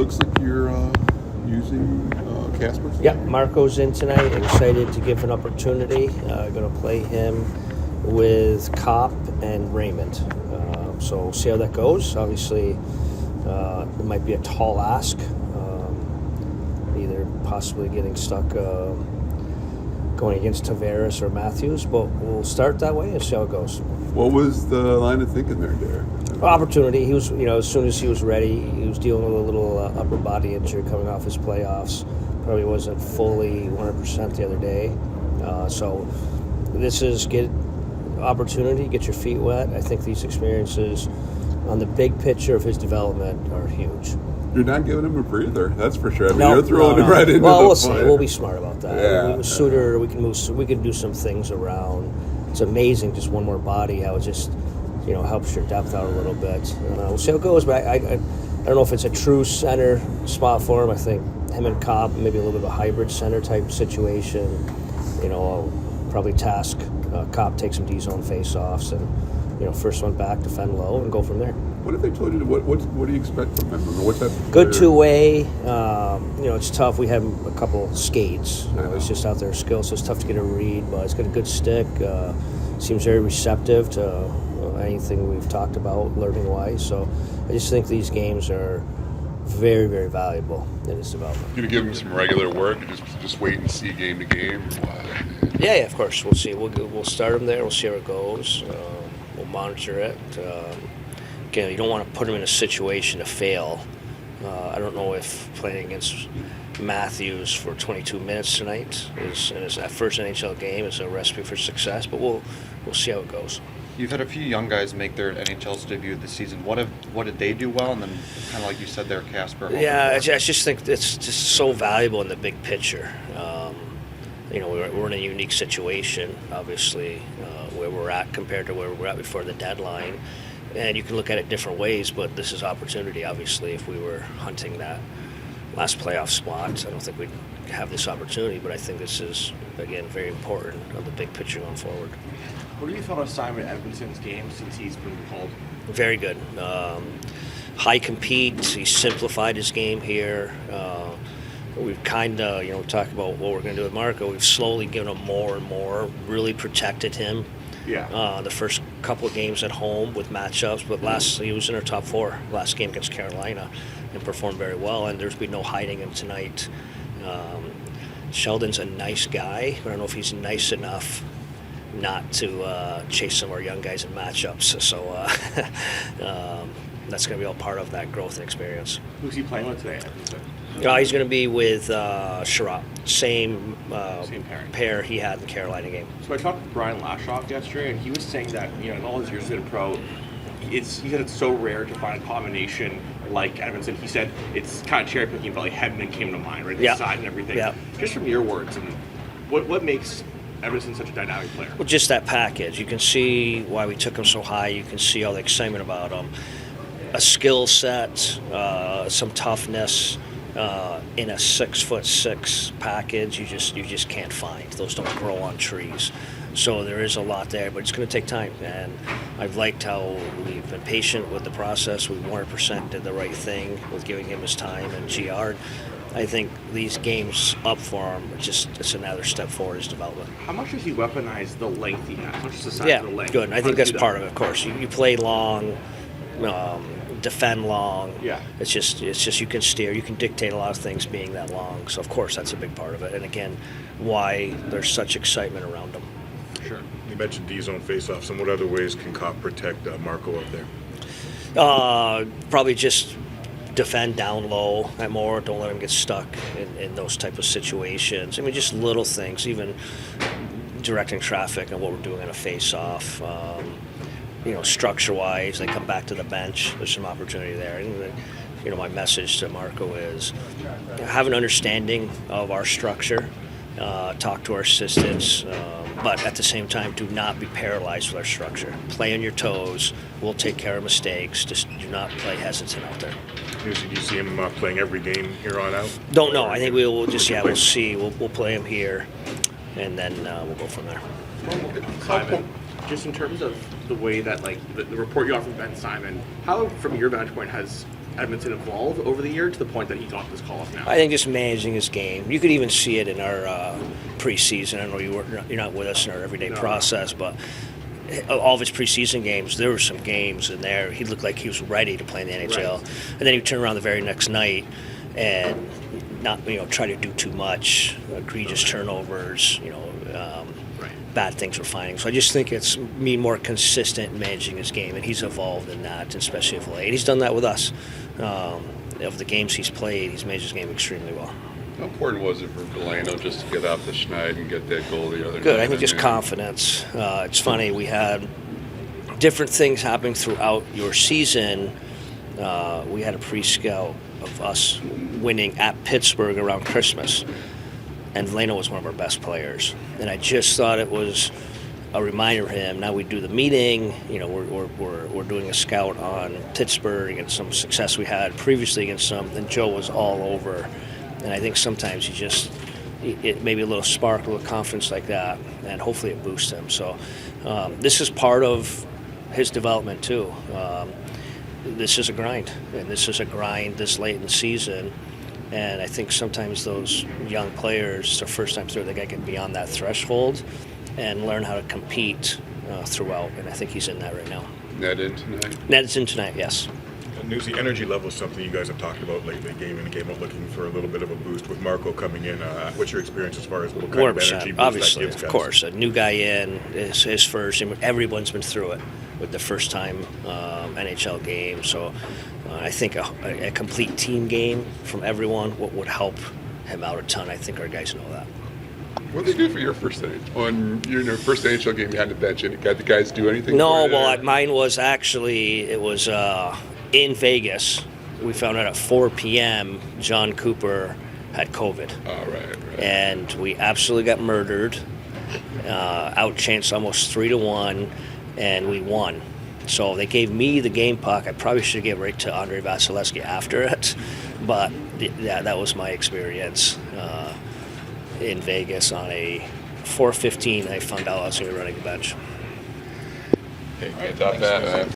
looks like you're using Casper. Yeah, Marco's in tonight. Excited to give an opportunity. Going to play him with Kopp and Raymond. So we'll see how that goes. Obviously, it might be a tall ask. Either possibly getting stuck going against Tavares or Matthews, but we'll start that way and see how it goes. What was the line of thinking there, Derek? Opportunity. He was, as soon as he was ready, he was dealing with a little upper body injury coming off his playoffs. Probably wasn't fully 100% the other day. So this is get opportunity, get your feet wet. I think these experiences on the big picture of his development are huge. You're not giving him a breather, that's for sure. I mean, No, you're throwing him right into well, the we'll see. fire. We'll be smart about that. Yeah. Suter, we can move. We can do some things around. It's amazing, just one more body, how it just helps your depth out a little bit. We'll see how it goes. But I don't know if it's a true center spot for him. I think him and Cobb, maybe a little bit of a hybrid center type situation. I'll probably task Cobb take some D-zone face-offs and first one back, defend low, and go from there. What have they told you? What do you expect from him? I mean, what type of Good player? two-way. It's tough. We have a couple skates. He's just out there skill, so it's tough to get a read. But he's got a good stick. Seems very receptive to anything we've talked about learning-wise. So I just think these games are very, very valuable in his development. You gonna give him some regular work, and just wait and see game to game. Yeah, of course. We'll see. We'll start him there. We'll see how it goes. We'll monitor it. Again, you don't want to put him in a situation to fail. I don't know if playing against Matthews for 22 minutes tonight is that first NHL game is a recipe for success, but we'll see how it goes. You've had a few young guys make their NHL's debut this season. What did they do well? And then, kind of like you said there, Casper. Yeah, I just think it's just so valuable in the big picture. We're in a unique situation, obviously, where we're at compared to where we were at before the deadline. And you can look at it different ways, but this is opportunity, obviously. If we were hunting that last playoff spot, I don't think we'd have this opportunity, but I think this is, again, very important on the big picture going forward. What do you thought of Simon Edmondson's game since he's been called? Very good. High compete. He simplified his game here. We've kind of, talked about what we're going to do with Marco. We've slowly given him more and more, really protected him. Yeah. The first couple of games at home with matchups, but he was in our top four last game against Carolina and performed very well, and there's been no hiding him tonight. Sheldon's a nice guy, but I don't know if he's nice enough not to chase some of our young guys in matchups. So that's going to be all part of that growth and experience. Who's he playing with today, Edmondson? He's going to be with Sherratt. Same pairing. pair he had in the Carolina game. So I talked to Brian Lashoff yesterday, and he was saying that in all his years as a pro, he said it's so rare to find a combination like Edmondson. He said it's kind of cherry picking, but like Hedman came to mind, right? The side and everything. Yeah. Just from your words, and what makes Edmondson such a dynamic player? Well, just that package. You can see why we took him so high. You can see all the excitement about him. A skill set, some toughness. In a 6'6" package, you just can't find. Those don't grow on trees. So there is a lot there, but it's going to take time. And I've liked how we've been patient with the process. We 100% did the right thing with giving him his time and GR. I think these games up for him, it's another step forward in his development. How much does he weaponize the length he has? How much is the size of the length? Good. And I think that's part of it, of course. You play long. Defend long. Yeah. It's just you can steer, you can dictate a lot of things being that long. So of course that's a big part of it. And again, why there's such excitement around them. Sure. You mentioned D-zone face-offs. And what other ways can Kopp protect Marco up there? Probably just defend down low and more. Don't let him get stuck in those type of situations. I mean, just little things, even directing traffic and what we're doing on a face-off. Structure-wise, they come back to the bench. There's some opportunity there. And, my message to Marco is have an understanding of our structure, talk to our assistants, but at the same time, do not be paralyzed with our structure. Play on your toes. We'll take care of mistakes. Just do not play hesitant out there. Do you see him playing every game here on out? Don't know. I think we'll see. We'll play him here, and then we'll go from there. Simon, just in terms of the way that, the report you got from Ben Simon, how, from your vantage point, has Edmonton evolve over the year to the point that he got this call up now? I think just managing his game. You could even see it in our preseason. I know you're not with us in our everyday process, but all of his preseason games, there were some games in there he looked like he was ready to play in the NHL, Right. and then he turned around the very next night and not try to do too much, egregious turnovers, bad things were finding. So I just think it's me more consistent in managing his game, and he's evolved in that, especially of late. He's done that with us. Of the games he's played, he's managed his game extremely well. How important was it for Delano just to get off the schneid and get that goal the other night? Good. I think just confidence. It's funny. We had different things happening throughout your season. We had a pre-scout of us winning at Pittsburgh around Christmas, and Delano was one of our best players. And I just thought it was a reminder of him. Now we do the meeting. We're doing a scout on Pittsburgh and some success we had previously against them. And Joe was all over. And I think sometimes it maybe a little spark, a little confidence like that, and hopefully it boosts him. So this is part of his development too. This is a grind, and this is a grind this late in the season. And I think sometimes those young players, their first time through, they got to get beyond that threshold and learn how to compete throughout. And I think he's in that right now. Net in tonight? Ned's in tonight, yes. Newsy, energy level is something you guys have talked about lately, game in and game out, looking for a little bit of a boost with Marco coming in. What's your experience as far as what kind of energy 100%, boost obviously, that gives of guys? course. A new guy in is his first, and everyone's been through it with the first time NHL game. So I think a complete team game from everyone would help him out a ton. I think our guys know that. What did they do for your first on your first NHL game? You had the bench, and got the guys do anything? No, for you well, there? mine was actually, it was in Vegas. We found out at 4 p.m. John Cooper had COVID. Oh, right. And we absolutely got murdered, outchanced almost 3-1, and we won. So they gave me the game puck. I probably should have given it right to Andrei Vasilevsky after it, but yeah, that was my experience in Vegas on a 4:15. I found out I was going to be running the bench. Hey, top that, man.